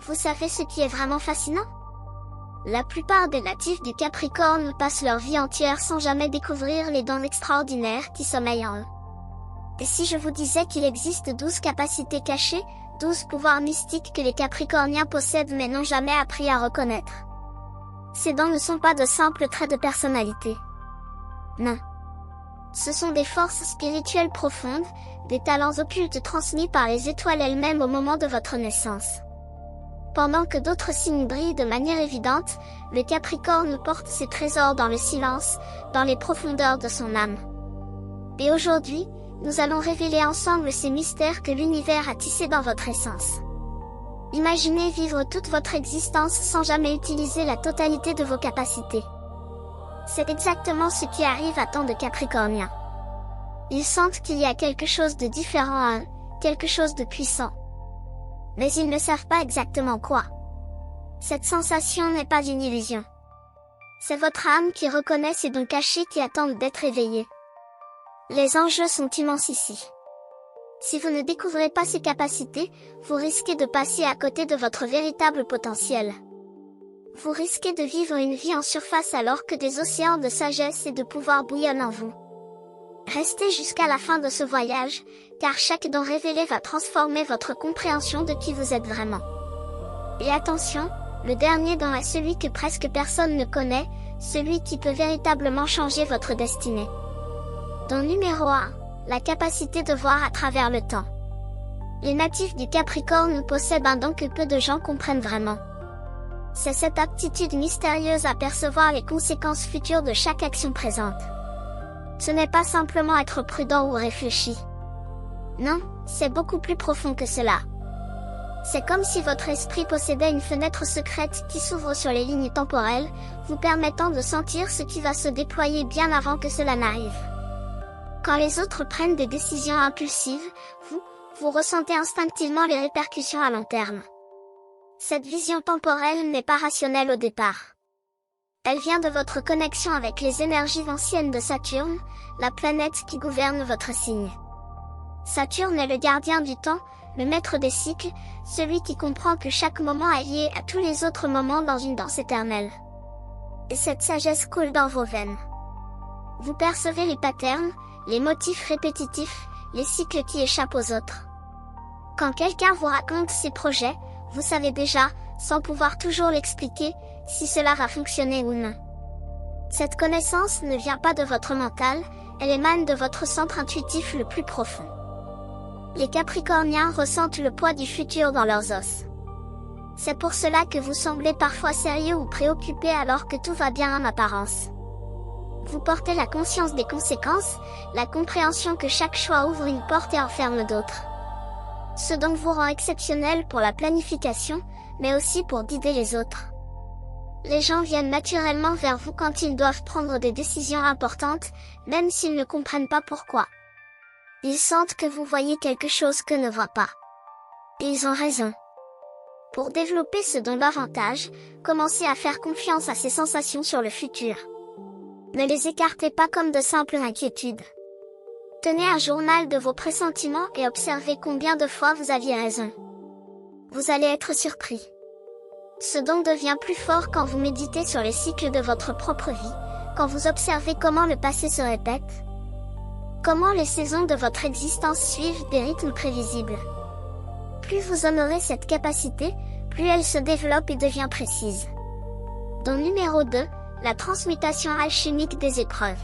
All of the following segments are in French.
Vous savez ce qui est vraiment fascinant? La plupart des natifs du Capricorne passent leur vie entière sans jamais découvrir les dons extraordinaires qui sommeillent en eux. Et si je vous disais qu'il existe 12 capacités cachées, 12 pouvoirs mystiques que les Capricorniens possèdent mais n'ont jamais appris à reconnaître? Ces dons ne sont pas de simples traits de personnalité. Non. Ce sont des forces spirituelles profondes, des talents occultes transmis par les étoiles elles-mêmes au moment de votre naissance. Pendant que d'autres signes brillent de manière évidente, le Capricorne porte ses trésors dans le silence, dans les profondeurs de son âme. Et aujourd'hui, nous allons révéler ensemble ces mystères que l'univers a tissés dans votre essence. Imaginez vivre toute votre existence sans jamais utiliser la totalité de vos capacités. C'est exactement ce qui arrive à tant de Capricorniens. Ils sentent qu'il y a quelque chose de différent à eux, quelque chose de puissant. Mais ils ne savent pas exactement quoi. Cette sensation n'est pas une illusion. C'est votre âme qui reconnaît ces dons cachés qui attendent d'être éveillés. Les enjeux sont immenses ici. Si vous ne découvrez pas ces capacités, vous risquez de passer à côté de votre véritable potentiel. Vous risquez de vivre une vie en surface alors que des océans de sagesse et de pouvoir bouillonnent en vous. Restez jusqu'à la fin de ce voyage, car chaque don révélé va transformer votre compréhension de qui vous êtes vraiment. Et attention, le dernier don est celui que presque personne ne connaît, celui qui peut véritablement changer votre destinée. Don numéro 1, la capacité de voir à travers le temps. Les natifs du Capricorne possèdent un don que peu de gens comprennent vraiment. C'est cette aptitude mystérieuse à percevoir les conséquences futures de chaque action présente. Ce n'est pas simplement être prudent ou réfléchi. Non, c'est beaucoup plus profond que cela. C'est comme si votre esprit possédait une fenêtre secrète qui s'ouvre sur les lignes temporelles, vous permettant de sentir ce qui va se déployer bien avant que cela n'arrive. Quand les autres prennent des décisions impulsives, vous ressentez instinctivement les répercussions à long terme. Cette vision temporelle n'est pas rationnelle au départ. Elle vient de votre connexion avec les énergies anciennes de Saturne, la planète qui gouverne votre signe. Saturne est le gardien du temps, le maître des cycles, celui qui comprend que chaque moment est lié à tous les autres moments dans une danse éternelle. Et cette sagesse coule dans vos veines. Vous percevez les patterns, les motifs répétitifs, les cycles qui échappent aux autres. Quand quelqu'un vous raconte ses projets, vous savez déjà, sans pouvoir toujours l'expliquer, si cela va fonctionner ou non. Cette connaissance ne vient pas de votre mental, elle émane de votre centre intuitif le plus profond. Les Capricorniens ressentent le poids du futur dans leurs os. C'est pour cela que vous semblez parfois sérieux ou préoccupé alors que tout va bien en apparence. Vous portez la conscience des conséquences, la compréhension que chaque choix ouvre une porte et enferme d'autres. Ce donc vous rend exceptionnel pour la planification, mais aussi pour guider les autres. Les gens viennent naturellement vers vous quand ils doivent prendre des décisions importantes, même s'ils ne comprennent pas pourquoi. Ils sentent que vous voyez quelque chose qu'eux ne voient pas. Et ils ont raison. Pour développer ce don davantage, commencez à faire confiance à ces sensations sur le futur. Ne les écartez pas comme de simples inquiétudes. Tenez un journal de vos pressentiments et observez combien de fois vous aviez raison. Vous allez être surpris. Ce don devient plus fort quand vous méditez sur les cycles de votre propre vie, quand vous observez comment le passé se répète, comment les saisons de votre existence suivent des rythmes prévisibles. Plus vous honorez cette capacité, plus elle se développe et devient précise. Don numéro 2, la transmutation alchimique des épreuves.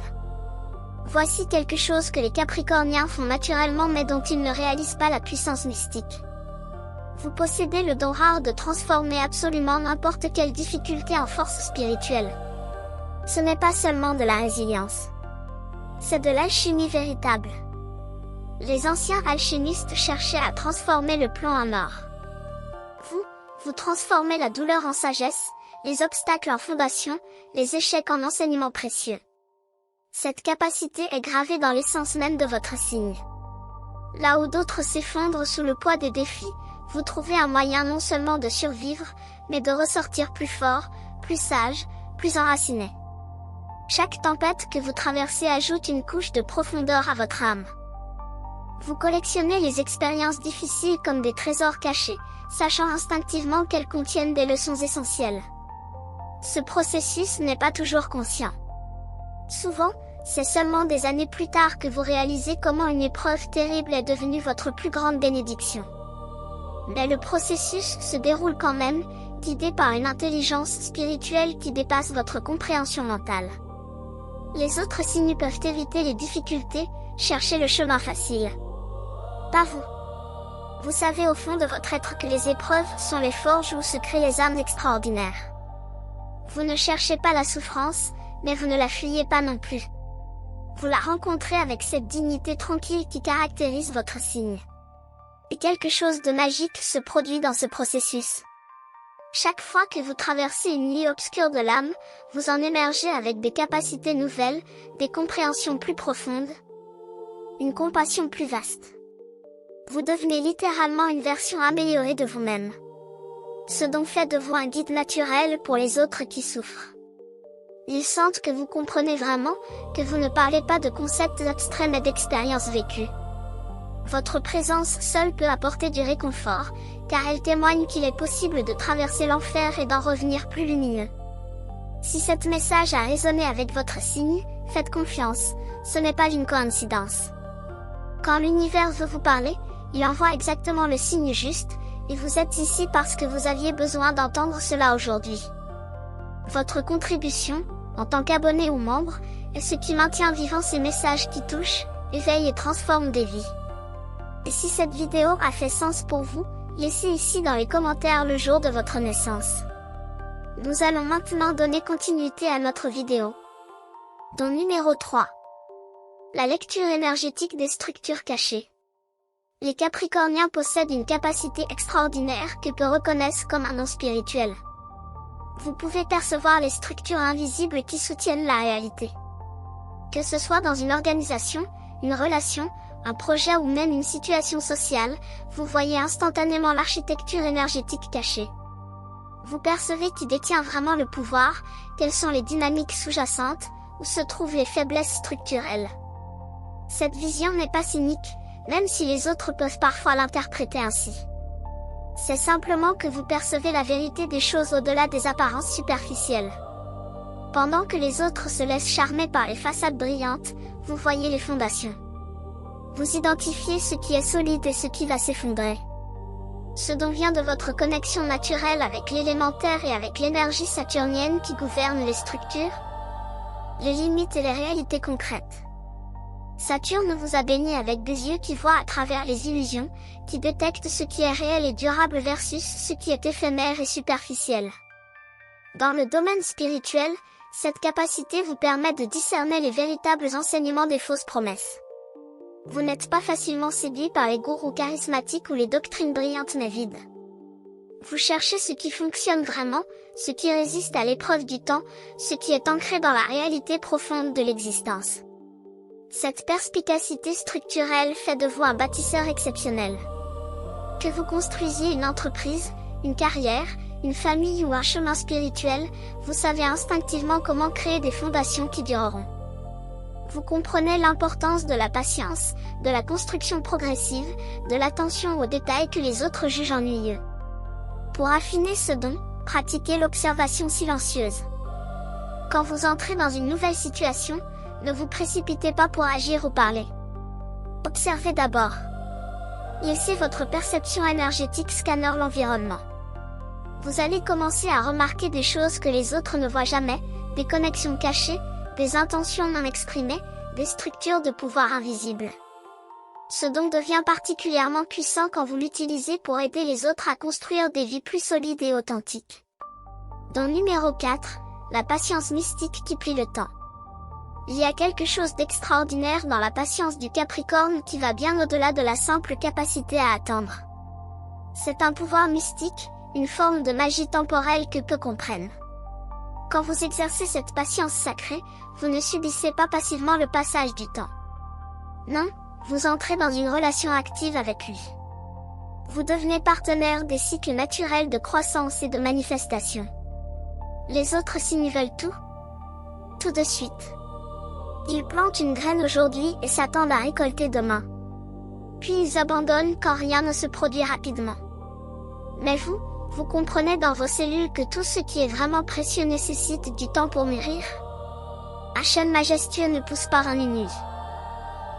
Voici quelque chose que les Capricorniens font naturellement mais dont ils ne réalisent pas la puissance mystique. Vous possédez le don rare de transformer absolument n'importe quelle difficulté en force spirituelle. Ce n'est pas seulement de la résilience. C'est de l'alchimie véritable. Les anciens alchimistes cherchaient à transformer le plomb en or. Vous transformez la douleur en sagesse, les obstacles en fondation, les échecs en enseignements précieux. Cette capacité est gravée dans l'essence même de votre signe. Là où d'autres s'effondrent sous le poids des défis, vous trouvez un moyen non seulement de survivre, mais de ressortir plus fort, plus sage, plus enraciné. Chaque tempête que vous traversez ajoute une couche de profondeur à votre âme. Vous collectionnez les expériences difficiles comme des trésors cachés, sachant instinctivement qu'elles contiennent des leçons essentielles. Ce processus n'est pas toujours conscient. Souvent, c'est seulement des années plus tard que vous réalisez comment une épreuve terrible est devenue votre plus grande bénédiction. Mais le processus se déroule quand même, guidé par une intelligence spirituelle qui dépasse votre compréhension mentale. Les autres signes peuvent éviter les difficultés, chercher le chemin facile. Pas vous. Vous savez au fond de votre être que les épreuves sont les forges où se créent les âmes extraordinaires. Vous ne cherchez pas la souffrance, mais vous ne la fuyez pas non plus. Vous la rencontrez avec cette dignité tranquille qui caractérise votre signe. Et quelque chose de magique se produit dans ce processus. Chaque fois que vous traversez une nuit obscure de l'âme, vous en émergez avec des capacités nouvelles, des compréhensions plus profondes, une compassion plus vaste. Vous devenez littéralement une version améliorée de vous-même. Ce dont fait de vous un guide naturel pour les autres qui souffrent. Ils sentent que vous comprenez vraiment, que vous ne parlez pas de concepts abstraits mais d'expériences vécues. Votre présence seule peut apporter du réconfort, car elle témoigne qu'il est possible de traverser l'enfer et d'en revenir plus lumineux. Si cet message a résonné avec votre signe, faites confiance, ce n'est pas une coïncidence. Quand l'univers veut vous parler, il envoie exactement le signe juste, et vous êtes ici parce que vous aviez besoin d'entendre cela aujourd'hui. Votre contribution, en tant qu'abonné ou membre, est ce qui maintient vivants ces messages qui touchent, éveillent et transforment des vies. Et si cette vidéo a fait sens pour vous, laissez ici dans les commentaires le jour de votre naissance. Nous allons maintenant donner continuité à notre vidéo. Don numéro 3. La lecture énergétique des structures cachées. Les Capricorniens possèdent une capacité extraordinaire que peu reconnaissent comme un nom spirituel. Vous pouvez percevoir les structures invisibles qui soutiennent la réalité. Que ce soit dans une organisation, une relation, un projet ou même une situation sociale, vous voyez instantanément l'architecture énergétique cachée. Vous percevez qui détient vraiment le pouvoir, quelles sont les dynamiques sous-jacentes, où se trouvent les faiblesses structurelles. Cette vision n'est pas cynique, même si les autres peuvent parfois l'interpréter ainsi. C'est simplement que vous percevez la vérité des choses au-delà des apparences superficielles. Pendant que les autres se laissent charmer par les façades brillantes, vous voyez les fondations. Vous identifiez ce qui est solide et ce qui va s'effondrer. Ce dont vient de votre connexion naturelle avec l'élémentaire et avec l'énergie saturnienne qui gouverne les structures, les limites et les réalités concrètes. Saturne vous a baigné avec des yeux qui voient à travers les illusions, qui détectent ce qui est réel et durable versus ce qui est éphémère et superficiel. Dans le domaine spirituel, cette capacité vous permet de discerner les véritables enseignements des fausses promesses. Vous n'êtes pas facilement séduit par les gourous charismatiques ou les doctrines brillantes mais vides. Vous cherchez ce qui fonctionne vraiment, ce qui résiste à l'épreuve du temps, ce qui est ancré dans la réalité profonde de l'existence. Cette perspicacité structurelle fait de vous un bâtisseur exceptionnel. Que vous construisiez une entreprise, une carrière, une famille ou un chemin spirituel, vous savez instinctivement comment créer des fondations qui dureront. Vous comprenez l'importance de la patience, de la construction progressive, de l'attention aux détails que les autres jugent ennuyeux. Pour affiner ce don, pratiquez l'observation silencieuse. Quand vous entrez dans une nouvelle situation, ne vous précipitez pas pour agir ou parler. Observez d'abord. Laissez votre perception énergétique scanner l'environnement. Vous allez commencer à remarquer des choses que les autres ne voient jamais, des connexions cachées, des intentions non exprimées, des structures de pouvoir invisibles. Ce don devient particulièrement puissant quand vous l'utilisez pour aider les autres à construire des vies plus solides et authentiques. Don numéro 4, la patience mystique qui plie le temps. Il y a quelque chose d'extraordinaire dans la patience du Capricorne qui va bien au-delà de la simple capacité à attendre. C'est un pouvoir mystique, une forme de magie temporelle que peu comprennent. Quand vous exercez cette patience sacrée, vous ne subissez pas passivement le passage du temps. Non, vous entrez dans une relation active avec lui. Vous devenez partenaire des cycles naturels de croissance et de manifestation. Les autres signes veulent tout. Tout de suite. Ils plantent une graine aujourd'hui et s'attendent à récolter demain. Puis ils abandonnent quand rien ne se produit rapidement. Mais vous comprenez dans vos cellules que tout ce qui est vraiment précieux nécessite du temps pour mûrir. Un chêne majestueux ne pousse pas en une nuit.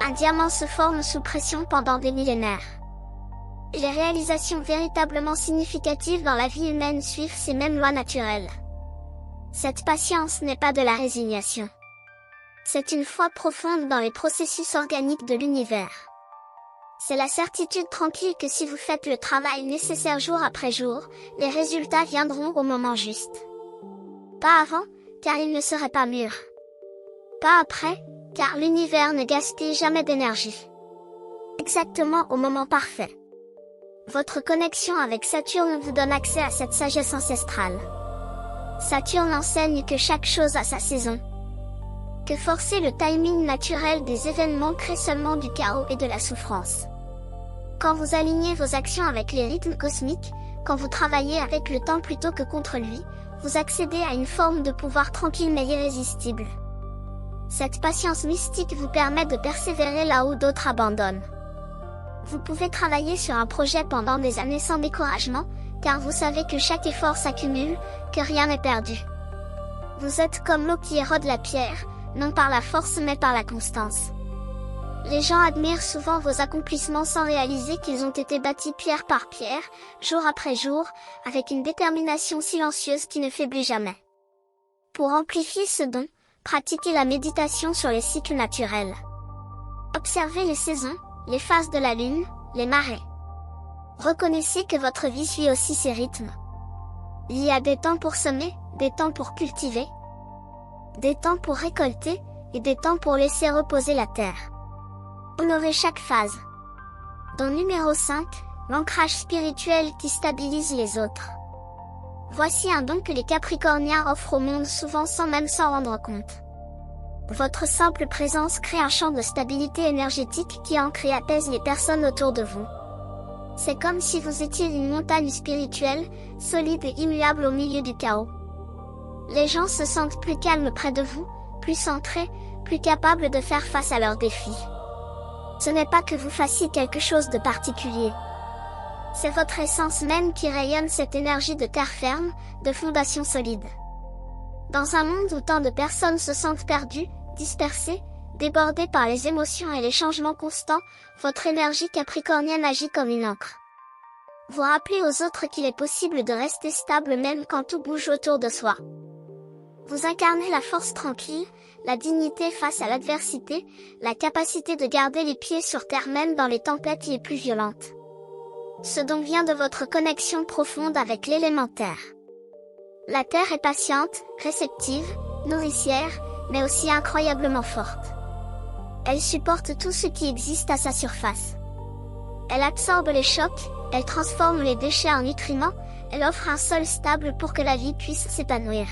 Un diamant se forme sous pression pendant des millénaires. Les réalisations véritablement significatives dans la vie humaine suivent ces mêmes lois naturelles. Cette patience n'est pas de la résignation. C'est une foi profonde dans les processus organiques de l'univers. C'est la certitude tranquille que si vous faites le travail nécessaire jour après jour, les résultats viendront au moment juste. Pas avant, car ils ne seraient pas mûrs. Pas après, car l'univers ne gaspille jamais d'énergie. Exactement au moment parfait. Votre connexion avec Saturne vous donne accès à cette sagesse ancestrale. Saturne enseigne que chaque chose a sa saison. Que forcer le timing naturel des événements crée seulement du chaos et de la souffrance. Quand vous alignez vos actions avec les rythmes cosmiques, quand vous travaillez avec le temps plutôt que contre lui, vous accédez à une forme de pouvoir tranquille mais irrésistible. Cette patience mystique vous permet de persévérer là où d'autres abandonnent. Vous pouvez travailler sur un projet pendant des années sans découragement, car vous savez que chaque effort s'accumule, que rien n'est perdu. Vous êtes comme l'eau qui érode la pierre, non par la force mais par la constance. Les gens admirent souvent vos accomplissements sans réaliser qu'ils ont été bâtis pierre par pierre, jour après jour, avec une détermination silencieuse qui ne faiblit jamais. Pour amplifier ce don, pratiquez la méditation sur les cycles naturels. Observez les saisons, les phases de la lune, les marées. Reconnaissez que votre vie suit aussi ces rythmes. Il y a des temps pour semer, des temps pour cultiver, des temps pour récolter, et des temps pour laisser reposer la terre. Honorez chaque phase. Don numéro 5, l'ancrage spirituel qui stabilise les autres. Voici un don que les Capricorniens offrent au monde souvent sans même s'en rendre compte. Votre simple présence crée un champ de stabilité énergétique qui ancre et apaise les personnes autour de vous. C'est comme si vous étiez une montagne spirituelle, solide et immuable au milieu du chaos. Les gens se sentent plus calmes près de vous, plus centrés, plus capables de faire face à leurs défis. Ce n'est pas que vous fassiez quelque chose de particulier. C'est votre essence même qui rayonne cette énergie de terre ferme, de fondation solide. Dans un monde où tant de personnes se sentent perdues, dispersées, débordées par les émotions et les changements constants, votre énergie capricornienne agit comme une encre. Vous rappelez aux autres qu'il est possible de rester stable même quand tout bouge autour de soi. Vous incarnez la force tranquille, la dignité face à l'adversité, la capacité de garder les pieds sur terre même dans les tempêtes les plus violentes. Ce don vient de votre connexion profonde avec l'élémentaire. La terre est patiente, réceptive, nourricière, mais aussi incroyablement forte. Elle supporte tout ce qui existe à sa surface. Elle absorbe les chocs, elle transforme les déchets en nutriments, elle offre un sol stable pour que la vie puisse s'épanouir.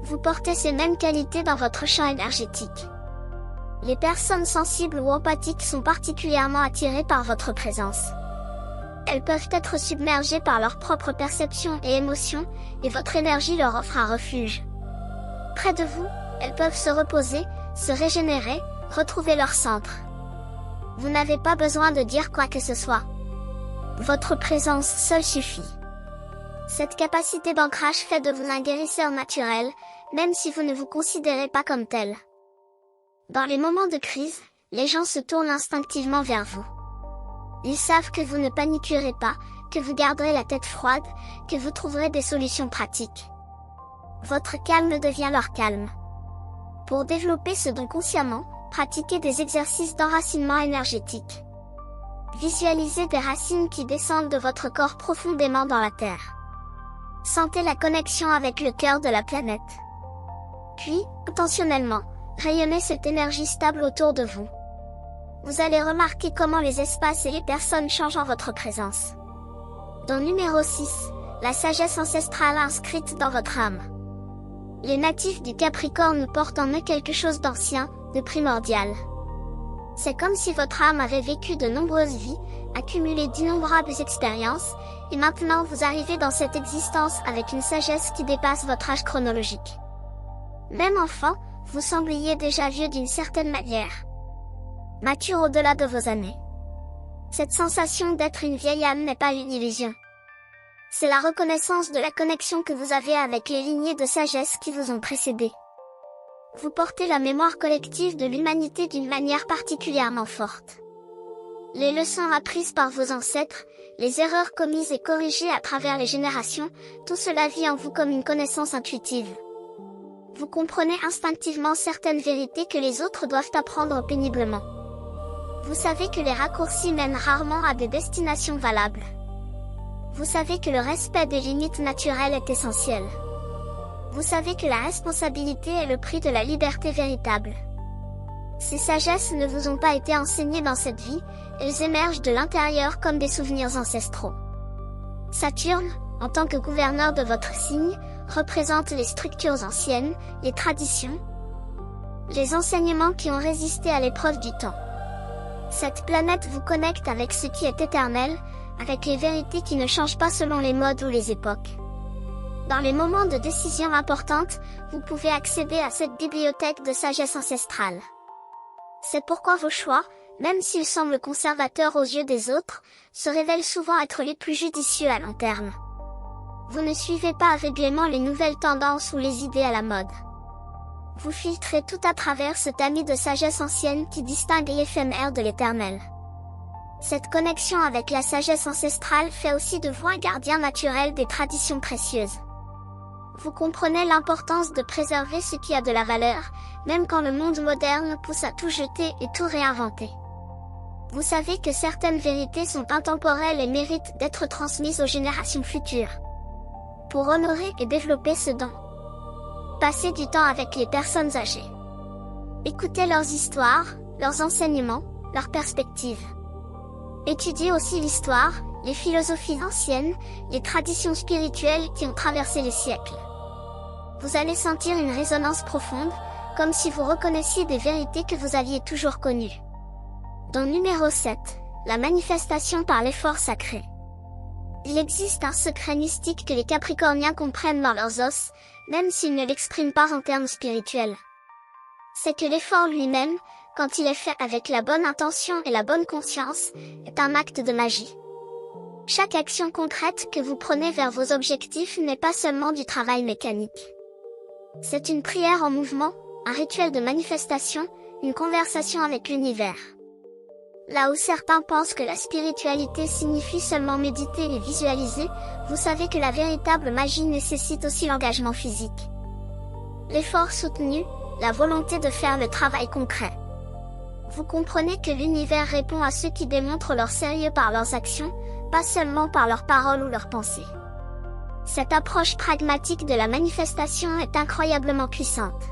Vous portez ces mêmes qualités dans votre champ énergétique. Les personnes sensibles ou empathiques sont particulièrement attirées par votre présence. Elles peuvent être submergées par leurs propres perceptions et émotions, et votre énergie leur offre un refuge. Près de vous, elles peuvent se reposer, se régénérer, retrouver leur centre. Vous n'avez pas besoin de dire quoi que ce soit. Votre présence seule suffit. Cette capacité d'ancrage fait de vous un guérisseur naturel, même si vous ne vous considérez pas comme tel. Dans les moments de crise, les gens se tournent instinctivement vers vous. Ils savent que vous ne paniquerez pas, que vous garderez la tête froide, que vous trouverez des solutions pratiques. Votre calme devient leur calme. Pour développer ce don consciemment, pratiquez des exercices d'enracinement énergétique. Visualisez des racines qui descendent de votre corps profondément dans la terre. Sentez la connexion avec le cœur de la planète. Puis, intentionnellement, rayonnez cette énergie stable autour de vous. Vous allez remarquer comment les espaces et les personnes changent en votre présence. Don numéro 6, la sagesse ancestrale inscrite dans votre âme. Les natifs du Capricorne portent en eux quelque chose d'ancien, de primordial. C'est comme si votre âme avait vécu de nombreuses vies, accumulé d'innombrables expériences, et maintenant vous arrivez dans cette existence avec une sagesse qui dépasse votre âge chronologique. Même enfant, vous sembliez déjà vieux d'une certaine manière. Mature au-delà de vos années. Cette sensation d'être une vieille âme n'est pas une illusion. C'est la reconnaissance de la connexion que vous avez avec les lignées de sagesse qui vous ont précédé. Vous portez la mémoire collective de l'humanité d'une manière particulièrement forte. Les leçons apprises par vos ancêtres, les erreurs commises et corrigées à travers les générations, tout cela vit en vous comme une connaissance intuitive. Vous comprenez instinctivement certaines vérités que les autres doivent apprendre péniblement. Vous savez que les raccourcis mènent rarement à des destinations valables. Vous savez que le respect des limites naturelles est essentiel. Vous savez que la responsabilité est le prix de la liberté véritable. Ces sagesses ne vous ont pas été enseignées dans cette vie, elles émergent de l'intérieur comme des souvenirs ancestraux. Saturne, en tant que gouverneur de votre signe, représente les structures anciennes, les traditions, les enseignements qui ont résisté à l'épreuve du temps. Cette planète vous connecte avec ce qui est éternel, avec les vérités qui ne changent pas selon les modes ou les époques. Dans les moments de décision importantes, vous pouvez accéder à cette bibliothèque de sagesse ancestrale. C'est pourquoi vos choix, même s'ils semblent conservateurs aux yeux des autres, se révèlent souvent être les plus judicieux à long terme. Vous ne suivez pas aveuglément les nouvelles tendances ou les idées à la mode. Vous filtrez tout à travers ce tamis de sagesse ancienne qui distingue l'éphémère de l'éternel. Cette connexion avec la sagesse ancestrale fait aussi de vous un gardien naturel des traditions précieuses. Vous comprenez l'importance de préserver ce qui a de la valeur, même quand le monde moderne pousse à tout jeter et tout réinventer. Vous savez que certaines vérités sont intemporelles et méritent d'être transmises aux générations futures. Pour honorer et développer ce don, passez du temps avec les personnes âgées. Écoutez leurs histoires, leurs enseignements, leurs perspectives. Étudiez aussi l'histoire, les philosophies anciennes, les traditions spirituelles qui ont traversé les siècles. Vous allez sentir une résonance profonde, comme si vous reconnaissiez des vérités que vous aviez toujours connues. Don numéro 7, la manifestation par l'effort sacré. Il existe un secret mystique que les Capricorniens comprennent dans leurs os, même s'ils ne l'expriment pas en termes spirituels. C'est que l'effort lui-même, quand il est fait avec la bonne intention et la bonne conscience, est un acte de magie. Chaque action concrète que vous prenez vers vos objectifs n'est pas seulement du travail mécanique. C'est une prière en mouvement, un rituel de manifestation, une conversation avec l'univers. Là où certains pensent que la spiritualité signifie seulement méditer et visualiser, vous savez que la véritable magie nécessite aussi l'engagement physique. L'effort soutenu, la volonté de faire le travail concret. Vous comprenez que l'univers répond à ceux qui démontrent leur sérieux par leurs actions, pas seulement par leurs paroles ou leurs pensées. Cette approche pragmatique de la manifestation est incroyablement puissante.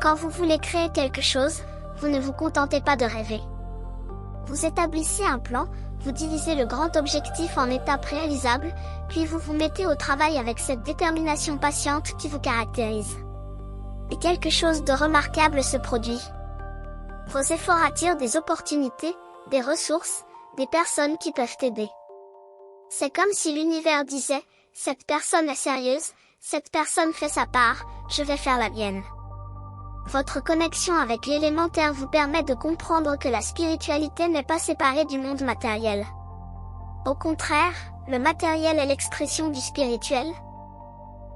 Quand vous voulez créer quelque chose, vous ne vous contentez pas de rêver. Vous établissez un plan, vous divisez le grand objectif en étapes réalisables, puis vous vous mettez au travail avec cette détermination patiente qui vous caractérise. Et quelque chose de remarquable se produit. Vos efforts attirent des opportunités, des ressources, des personnes qui peuvent aider. C'est comme si l'univers disait, cette personne est sérieuse, cette personne fait sa part, je vais faire la mienne. Votre connexion avec l'élémentaire vous permet de comprendre que la spiritualité n'est pas séparée du monde matériel. Au contraire, le matériel est l'expression du spirituel.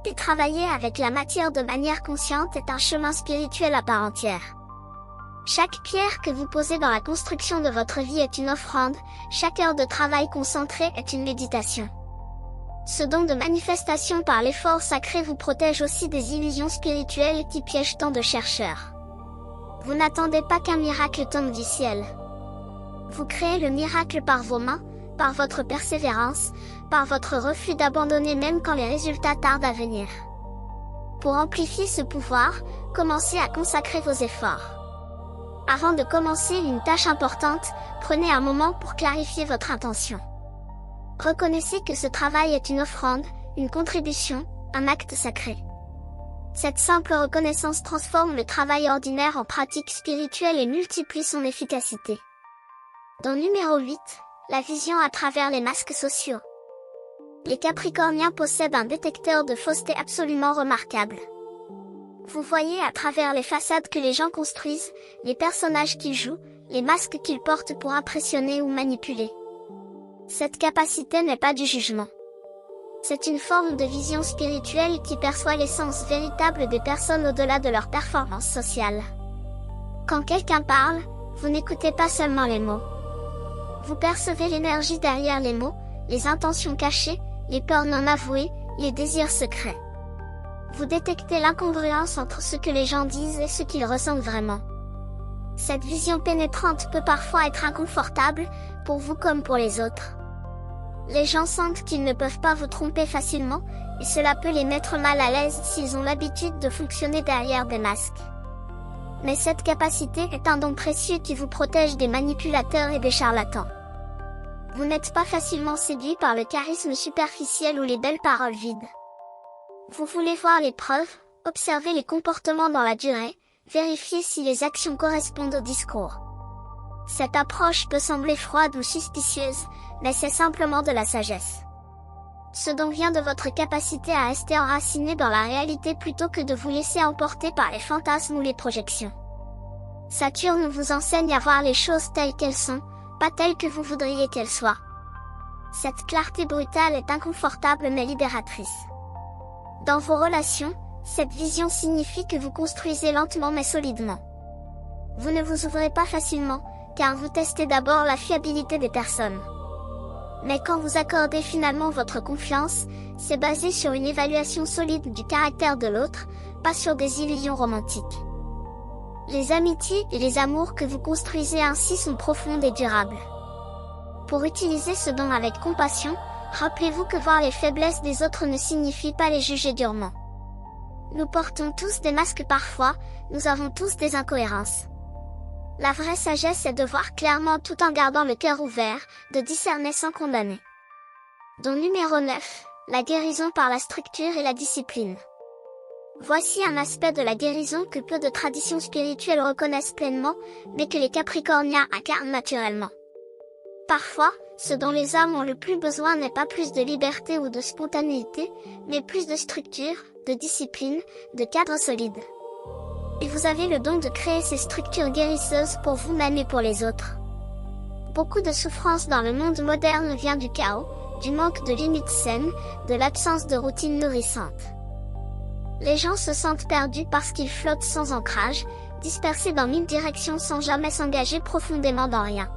Et travailler avec la matière de manière consciente est un chemin spirituel à part entière. Chaque pierre que vous posez dans la construction de votre vie est une offrande, chaque heure de travail concentré est une méditation. Ce don de manifestation par l'effort sacré vous protège aussi des illusions spirituelles qui piègent tant de chercheurs. Vous n'attendez pas qu'un miracle tombe du ciel. Vous créez le miracle par vos mains, par votre persévérance, par votre refus d'abandonner même quand les résultats tardent à venir. Pour amplifier ce pouvoir, commencez à consacrer vos efforts. Avant de commencer une tâche importante, prenez un moment pour clarifier votre intention. Reconnaissez que ce travail est une offrande, une contribution, un acte sacré. Cette simple reconnaissance transforme le travail ordinaire en pratique spirituelle et multiplie son efficacité. Don numéro 8, la vision à travers les masques sociaux. Les Capricorniens possèdent un détecteur de fausseté absolument remarquable. Vous voyez à travers les façades que les gens construisent, les personnages qu'ils jouent, les masques qu'ils portent pour impressionner ou manipuler. Cette capacité n'est pas du jugement. C'est une forme de vision spirituelle qui perçoit l'essence véritable des personnes au-delà de leur performance sociale. Quand quelqu'un parle, vous n'écoutez pas seulement les mots. Vous percevez l'énergie derrière les mots, les intentions cachées, les peurs non avouées, les désirs secrets. Vous détectez l'incongruence entre ce que les gens disent et ce qu'ils ressentent vraiment. Cette vision pénétrante peut parfois être inconfortable, pour vous comme pour les autres. Les gens sentent qu'ils ne peuvent pas vous tromper facilement, et cela peut les mettre mal à l'aise s'ils ont l'habitude de fonctionner derrière des masques. Mais cette capacité est un don précieux qui vous protège des manipulateurs et des charlatans. Vous n'êtes pas facilement séduit par le charisme superficiel ou les belles paroles vides. Vous voulez voir les preuves, observer les comportements dans la durée, vérifier si les actions correspondent au discours. Cette approche peut sembler froide ou suspicieuse, mais c'est simplement de la sagesse. Ce don vient de votre capacité à rester enraciné dans la réalité plutôt que de vous laisser emporter par les fantasmes ou les projections. Saturne vous enseigne à voir les choses telles qu'elles sont, pas telles que vous voudriez qu'elles soient. Cette clarté brutale est inconfortable mais libératrice. Dans vos relations, cette vision signifie que vous construisez lentement mais solidement. Vous ne vous ouvrez pas facilement, car vous testez d'abord la fiabilité des personnes. Mais quand vous accordez finalement votre confiance, c'est basé sur une évaluation solide du caractère de l'autre, pas sur des illusions romantiques. Les amitiés et les amours que vous construisez ainsi sont profondes et durables. Pour utiliser ce don avec compassion, rappelez-vous que voir les faiblesses des autres ne signifie pas les juger durement. Nous portons tous des masques parfois, nous avons tous des incohérences. La vraie sagesse est de voir clairement tout en gardant le cœur ouvert, de discerner sans condamner. Don numéro 9, la guérison par la structure et la discipline. Voici un aspect de la guérison que peu de traditions spirituelles reconnaissent pleinement, mais que les Capricorniens incarnent naturellement. Parfois, ce dont les âmes ont le plus besoin n'est pas plus de liberté ou de spontanéité, mais plus de structure, de discipline, de cadre solide. Et vous avez le don de créer ces structures guérisseuses pour vous-même et pour les autres. Beaucoup de souffrance dans le monde moderne vient du chaos, du manque de limites saines, de l'absence de routine nourrissante. Les gens se sentent perdus parce qu'ils flottent sans ancrage, dispersés dans mille directions sans jamais s'engager profondément dans rien.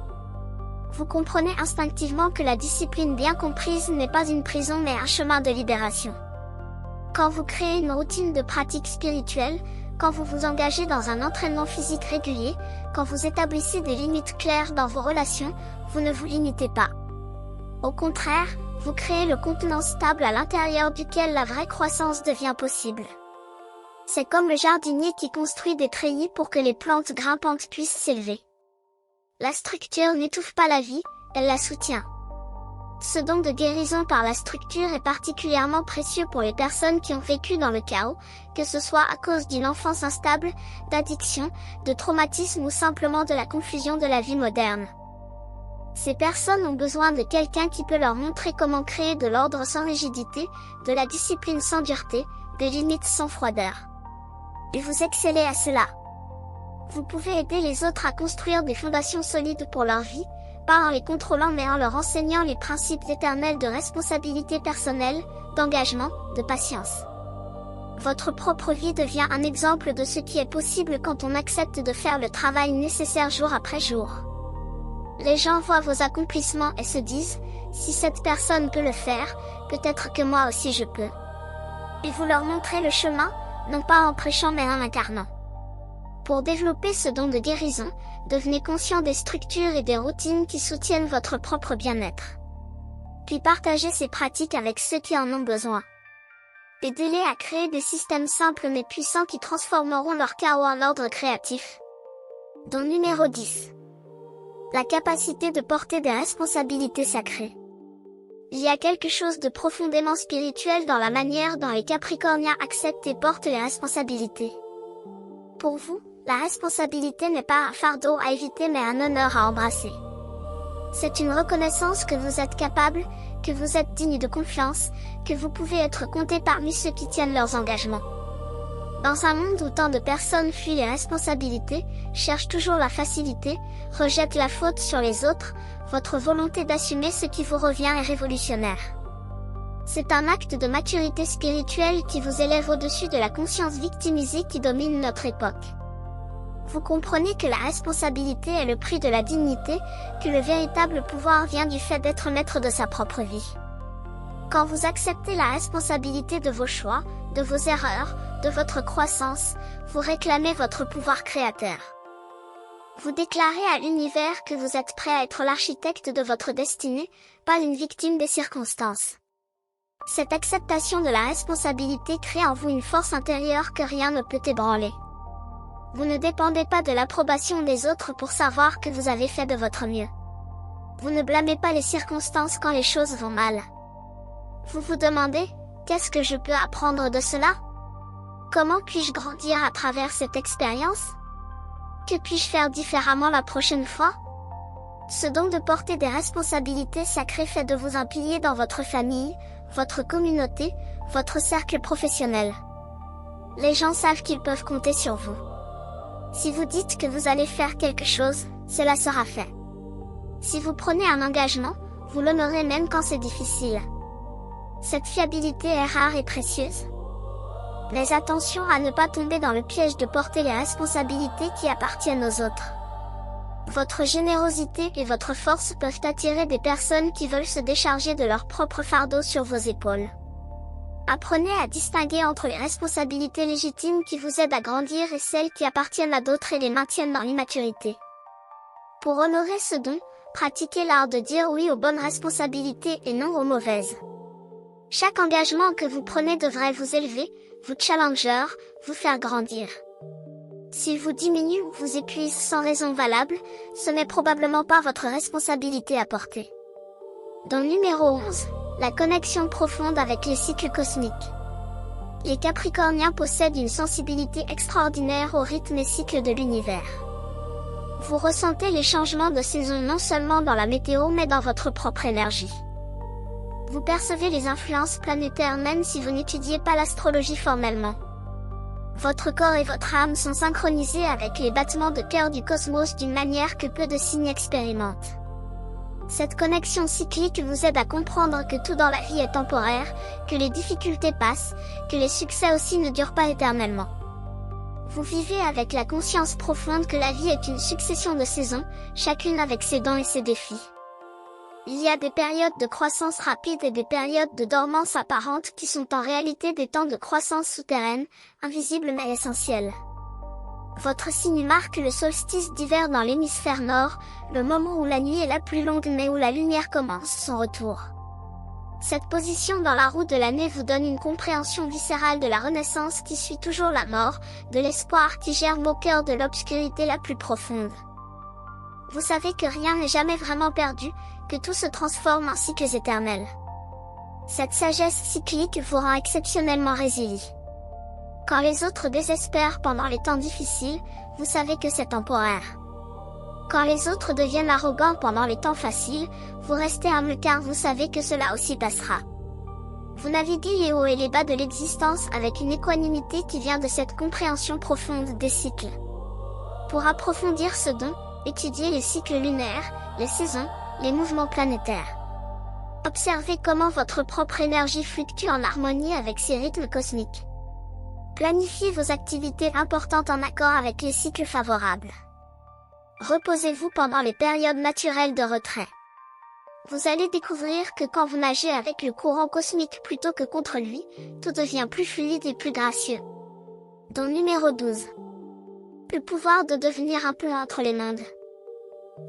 Vous comprenez instinctivement que la discipline bien comprise n'est pas une prison mais un chemin de libération. Quand vous créez une routine de pratique spirituelle, quand vous vous engagez dans un entraînement physique régulier, quand vous établissez des limites claires dans vos relations, vous ne vous limitez pas. Au contraire, vous créez le contenant stable à l'intérieur duquel la vraie croissance devient possible. C'est comme le jardinier qui construit des treillis pour que les plantes grimpantes puissent s'élever. La structure n'étouffe pas la vie, elle la soutient. Ce don de guérison par la structure est particulièrement précieux pour les personnes qui ont vécu dans le chaos, que ce soit à cause d'une enfance instable, d'addiction, de traumatisme ou simplement de la confusion de la vie moderne. Ces personnes ont besoin de quelqu'un qui peut leur montrer comment créer de l'ordre sans rigidité, de la discipline sans dureté, des limites sans froideur. Et vous excellez à cela. Vous pouvez aider les autres à construire des fondations solides pour leur vie, pas en les contrôlant mais en leur enseignant les principes éternels de responsabilité personnelle, d'engagement, de patience. Votre propre vie devient un exemple de ce qui est possible quand on accepte de faire le travail nécessaire jour après jour. Les gens voient vos accomplissements et se disent, si cette personne peut le faire, peut-être que moi aussi je peux. Et vous leur montrez le chemin, non pas en prêchant mais en l'incarnant. Pour développer ce don de guérison, devenez conscient des structures et des routines qui soutiennent votre propre bien-être. Puis partagez ces pratiques avec ceux qui en ont besoin. Aidez-les à créer des systèmes simples mais puissants qui transformeront leur chaos en ordre créatif. Don numéro 10. La capacité de porter des responsabilités sacrées. Il y a quelque chose de profondément spirituel dans la manière dont les Capricorniens acceptent et portent les responsabilités. Pour vous, la responsabilité n'est pas un fardeau à éviter mais un honneur à embrasser. C'est une reconnaissance que vous êtes capable, que vous êtes digne de confiance, que vous pouvez être compté parmi ceux qui tiennent leurs engagements. Dans un monde où tant de personnes fuient les responsabilités, cherchent toujours la facilité, rejettent la faute sur les autres, votre volonté d'assumer ce qui vous revient est révolutionnaire. C'est un acte de maturité spirituelle qui vous élève au-dessus de la conscience victimisée qui domine notre époque. Vous comprenez que la responsabilité est le prix de la dignité, que le véritable pouvoir vient du fait d'être maître de sa propre vie. Quand vous acceptez la responsabilité de vos choix, de vos erreurs, de votre croissance, vous réclamez votre pouvoir créateur. Vous déclarez à l'univers que vous êtes prêt à être l'architecte de votre destinée, pas une victime des circonstances. Cette acceptation de la responsabilité crée en vous une force intérieure que rien ne peut ébranler. Vous ne dépendez pas de l'approbation des autres pour savoir que vous avez fait de votre mieux. Vous ne blâmez pas les circonstances quand les choses vont mal. Vous vous demandez, qu'est-ce que je peux apprendre de cela? Comment puis-je grandir à travers cette expérience? Que puis-je faire différemment la prochaine fois? Ce don de porter des responsabilités sacrées fait de vous un pilier dans votre famille, votre communauté, votre cercle professionnel. Les gens savent qu'ils peuvent compter sur vous. Si vous dites que vous allez faire quelque chose, cela sera fait. Si vous prenez un engagement, vous l'honorez même quand c'est difficile. Cette fiabilité est rare et précieuse. Mais attention à ne pas tomber dans le piège de porter les responsabilités qui appartiennent aux autres. Votre générosité et votre force peuvent attirer des personnes qui veulent se décharger de leur propre fardeau sur vos épaules. Apprenez à distinguer entre les responsabilités légitimes qui vous aident à grandir et celles qui appartiennent à d'autres et les maintiennent dans l'immaturité. Pour honorer ce don, pratiquez l'art de dire oui aux bonnes responsabilités et non aux mauvaises. Chaque engagement que vous prenez devrait vous élever, vous challenger, vous faire grandir. S'il vous diminue ou vous épuise sans raison valable, ce n'est probablement pas votre responsabilité à porter. Dans le numéro 11, la connexion profonde avec les cycles cosmiques. Les Capricorniens possèdent une sensibilité extraordinaire au rythme et cycle de l'univers. Vous ressentez les changements de saison non seulement dans la météo mais dans votre propre énergie. Vous percevez les influences planétaires même si vous n'étudiez pas l'astrologie formellement. Votre corps et votre âme sont synchronisés avec les battements de cœur du cosmos d'une manière que peu de signes expérimentent. Cette connexion cyclique vous aide à comprendre que tout dans la vie est temporaire, que les difficultés passent, que les succès aussi ne durent pas éternellement. Vous vivez avec la conscience profonde que la vie est une succession de saisons, chacune avec ses dons et ses défis. Il y a des périodes de croissance rapide et des périodes de dormance apparente qui sont en réalité des temps de croissance souterraine, invisibles mais essentiels. Votre signe marque le solstice d'hiver dans l'hémisphère nord, le moment où la nuit est la plus longue mais où la lumière commence son retour. Cette position dans la roue de l'année vous donne une compréhension viscérale de la renaissance qui suit toujours la mort, de l'espoir qui germe au cœur de l'obscurité la plus profonde. Vous savez que rien n'est jamais vraiment perdu, que tout se transforme en cycles éternels. Cette sagesse cyclique vous rend exceptionnellement résilient. Quand les autres désespèrent pendant les temps difficiles, vous savez que c'est temporaire. Quand les autres deviennent arrogants pendant les temps faciles, vous restez humble car vous savez que cela aussi passera. Vous naviguez les hauts et les bas de l'existence avec une équanimité qui vient de cette compréhension profonde des cycles. Pour approfondir ce don, étudiez les cycles lunaires, les saisons, les mouvements planétaires. Observez comment votre propre énergie fluctue en harmonie avec ces rythmes cosmiques. Planifiez vos activités importantes en accord avec les cycles favorables. Reposez-vous pendant les périodes naturelles de retrait. Vous allez découvrir que quand vous nagez avec le courant cosmique plutôt que contre lui, tout devient plus fluide et plus gracieux. Don numéro 12. Le pouvoir de devenir un pont entre les mondes.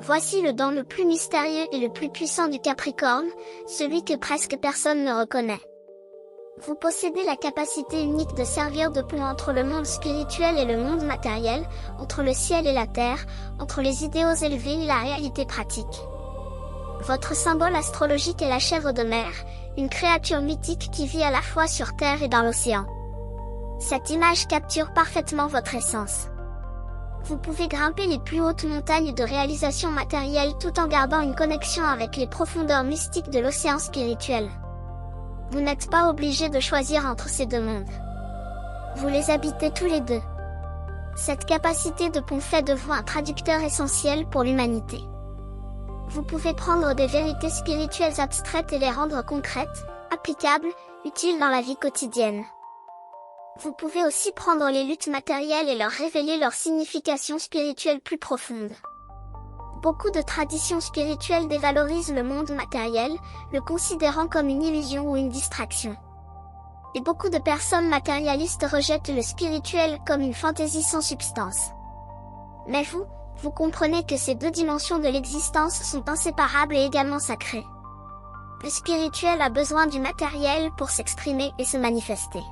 Voici le don le plus mystérieux et le plus puissant du Capricorne, celui que presque personne ne reconnaît. Vous possédez la capacité unique de servir de pont entre le monde spirituel et le monde matériel, entre le ciel et la terre, entre les idéaux élevés et la réalité pratique. Votre symbole astrologique est la chèvre de mer, une créature mythique qui vit à la fois sur terre et dans l'océan. Cette image capture parfaitement votre essence. Vous pouvez grimper les plus hautes montagnes de réalisation matérielle tout en gardant une connexion avec les profondeurs mystiques de l'océan spirituel. Vous n'êtes pas obligé de choisir entre ces deux mondes. Vous les habitez tous les deux. Cette capacité de pont fait de vous un traducteur essentiel pour l'humanité. Vous pouvez prendre des vérités spirituelles abstraites et les rendre concrètes, applicables, utiles dans la vie quotidienne. Vous pouvez aussi prendre les luttes matérielles et leur révéler leur signification spirituelle plus profonde. Beaucoup de traditions spirituelles dévalorisent le monde matériel, le considérant comme une illusion ou une distraction. Et beaucoup de personnes matérialistes rejettent le spirituel comme une fantaisie sans substance. Mais vous comprenez que ces deux dimensions de l'existence sont inséparables et également sacrées. Le spirituel a besoin du matériel pour s'exprimer et se manifester.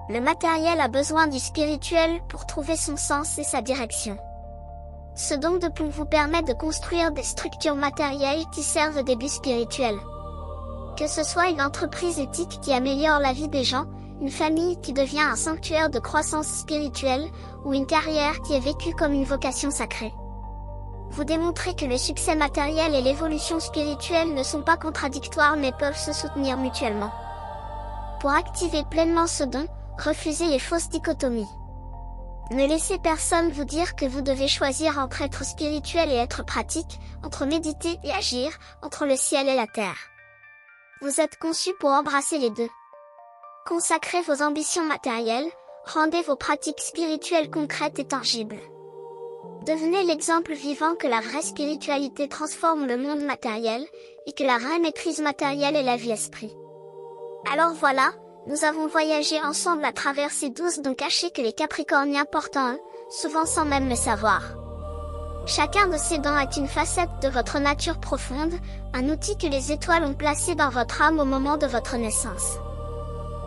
Le matériel a besoin du spirituel pour trouver son sens et sa direction. Ce don de pont vous permet de construire des structures matérielles qui servent des buts spirituels. Que ce soit une entreprise éthique qui améliore la vie des gens, une famille qui devient un sanctuaire de croissance spirituelle, ou une carrière qui est vécue comme une vocation sacrée. Vous démontrez que le succès matériel et l'évolution spirituelle ne sont pas contradictoires mais peuvent se soutenir mutuellement. Pour activer pleinement ce don, refusez les fausses dichotomies. Ne laissez personne vous dire que vous devez choisir entre être spirituel et être pratique, entre méditer et agir, entre le ciel et la terre. Vous êtes conçu pour embrasser les deux. Consacrez vos ambitions matérielles, rendez vos pratiques spirituelles concrètes et tangibles. Devenez l'exemple vivant que la vraie spiritualité transforme le monde matériel, et que la vraie maîtrise matérielle est la vie-esprit. Alors voilà, nous avons voyagé ensemble à travers ces 12 dons cachés que les Capricorniens portent en eux, souvent sans même le savoir. Chacun de ces dons est une facette de votre nature profonde, un outil que les étoiles ont placé dans votre âme au moment de votre naissance.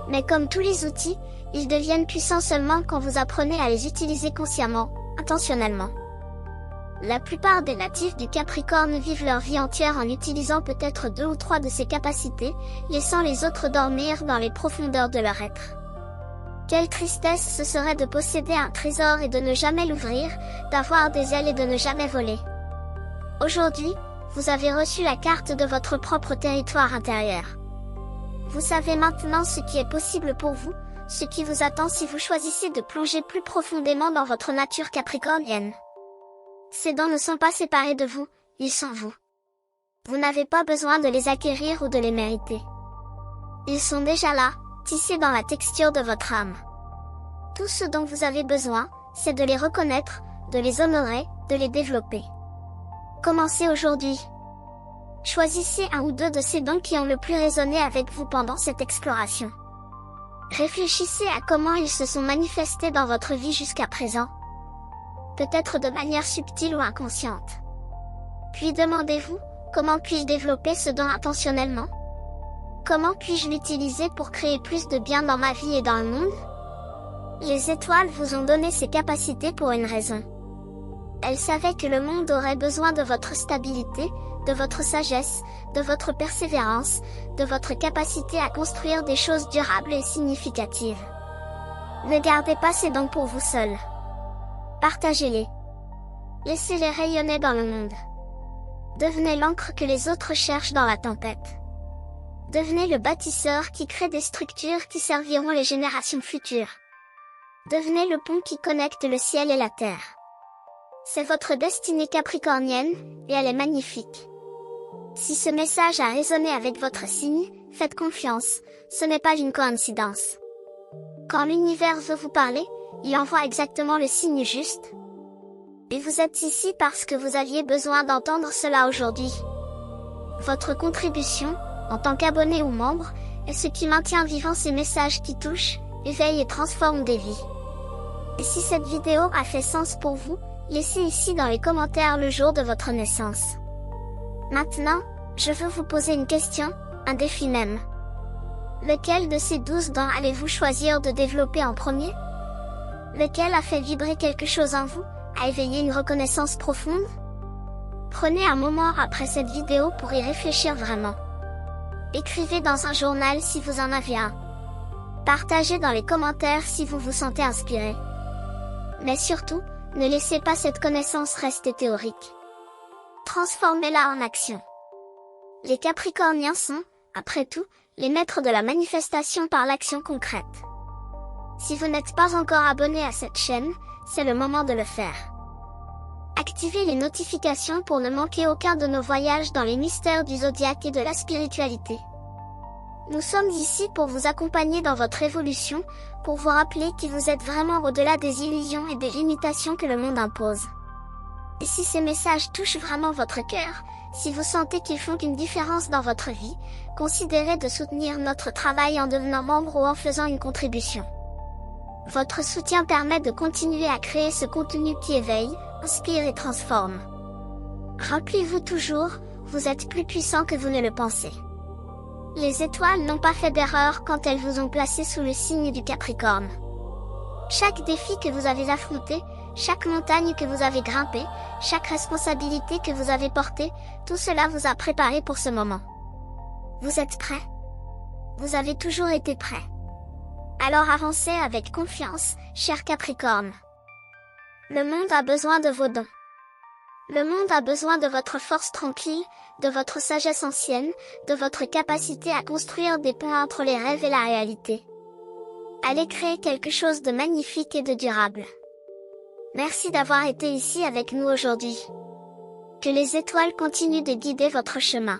Mais comme tous les outils, ils deviennent puissants seulement quand vous apprenez à les utiliser consciemment, intentionnellement. La plupart des natifs du Capricorne vivent leur vie entière en utilisant peut-être 2 ou 3 de ces capacités, laissant les autres dormir dans les profondeurs de leur être. Quelle tristesse ce serait de posséder un trésor et de ne jamais l'ouvrir, d'avoir des ailes et de ne jamais voler. Aujourd'hui, vous avez reçu la carte de votre propre territoire intérieur. Vous savez maintenant ce qui est possible pour vous, ce qui vous attend si vous choisissez de plonger plus profondément dans votre nature capricornienne. Ces dons ne sont pas séparés de vous, ils sont vous. Vous n'avez pas besoin de les acquérir ou de les mériter. Ils sont déjà là, tissés dans la texture de votre âme. Tout ce dont vous avez besoin, c'est de les reconnaître, de les honorer, de les développer. Commencez aujourd'hui. Choisissez un ou 2 de ces dons qui ont le plus résonné avec vous pendant cette exploration. Réfléchissez à comment ils se sont manifestés dans votre vie jusqu'à présent. Peut-être de manière subtile ou inconsciente. Puis demandez-vous, comment puis-je développer ce don intentionnellement? Comment puis-je l'utiliser pour créer plus de bien dans ma vie et dans le monde? Les étoiles vous ont donné ces capacités pour une raison. Elles savaient que le monde aurait besoin de votre stabilité, de votre sagesse, de votre persévérance, de votre capacité à construire des choses durables et significatives. Ne gardez pas ces dons pour vous seul. Partagez-les. Laissez-les rayonner dans le monde. Devenez l'encre que les autres cherchent dans la tempête. Devenez le bâtisseur qui crée des structures qui serviront les générations futures. Devenez le pont qui connecte le ciel et la terre. C'est votre destinée capricornienne, et elle est magnifique. Si ce message a résonné avec votre signe, faites confiance, ce n'est pas une coïncidence. Quand l'univers veut vous parler, il envoie exactement le signe juste. Et vous êtes ici parce que vous aviez besoin d'entendre cela aujourd'hui. Votre contribution, en tant qu'abonné ou membre, est ce qui maintient vivant ces messages qui touchent, éveillent et transforment des vies. Et si cette vidéo a fait sens pour vous, laissez ici dans les commentaires le jour de votre naissance. Maintenant, je veux vous poser une question, un défi même. Lequel de ces 12 dons allez-vous choisir de développer en premier? Lequel a fait vibrer quelque chose en vous, a éveillé une reconnaissance profonde? Prenez un moment après cette vidéo pour y réfléchir vraiment. Écrivez dans un journal si vous en avez un. Partagez dans les commentaires si vous vous sentez inspiré. Mais surtout, ne laissez pas cette connaissance rester théorique. Transformez-la en action. Les Capricorniens sont, après tout, les maîtres de la manifestation par l'action concrète. Si vous n'êtes pas encore abonné à cette chaîne, c'est le moment de le faire. Activez les notifications pour ne manquer aucun de nos voyages dans les mystères du zodiaque et de la spiritualité. Nous sommes ici pour vous accompagner dans votre évolution, pour vous rappeler qui vous êtes vraiment au-delà des illusions et des limitations que le monde impose. Et si ces messages touchent vraiment votre cœur, si vous sentez qu'ils font une différence dans votre vie, considérez de soutenir notre travail en devenant membre ou en faisant une contribution. Votre soutien permet de continuer à créer ce contenu qui éveille, inspire et transforme. Rappelez-vous toujours, vous êtes plus puissant que vous ne le pensez. Les étoiles n'ont pas fait d'erreur quand elles vous ont placé sous le signe du Capricorne. Chaque défi que vous avez affronté, chaque montagne que vous avez grimpée, chaque responsabilité que vous avez portée, tout cela vous a préparé pour ce moment. Vous êtes prêts? Vous avez toujours été prêts. Alors avancez avec confiance, cher Capricorne. Le monde a besoin de vos dons. Le monde a besoin de votre force tranquille, de votre sagesse ancienne, de votre capacité à construire des ponts entre les rêves et la réalité. Allez créer quelque chose de magnifique et de durable. Merci d'avoir été ici avec nous aujourd'hui. Que les étoiles continuent de guider votre chemin.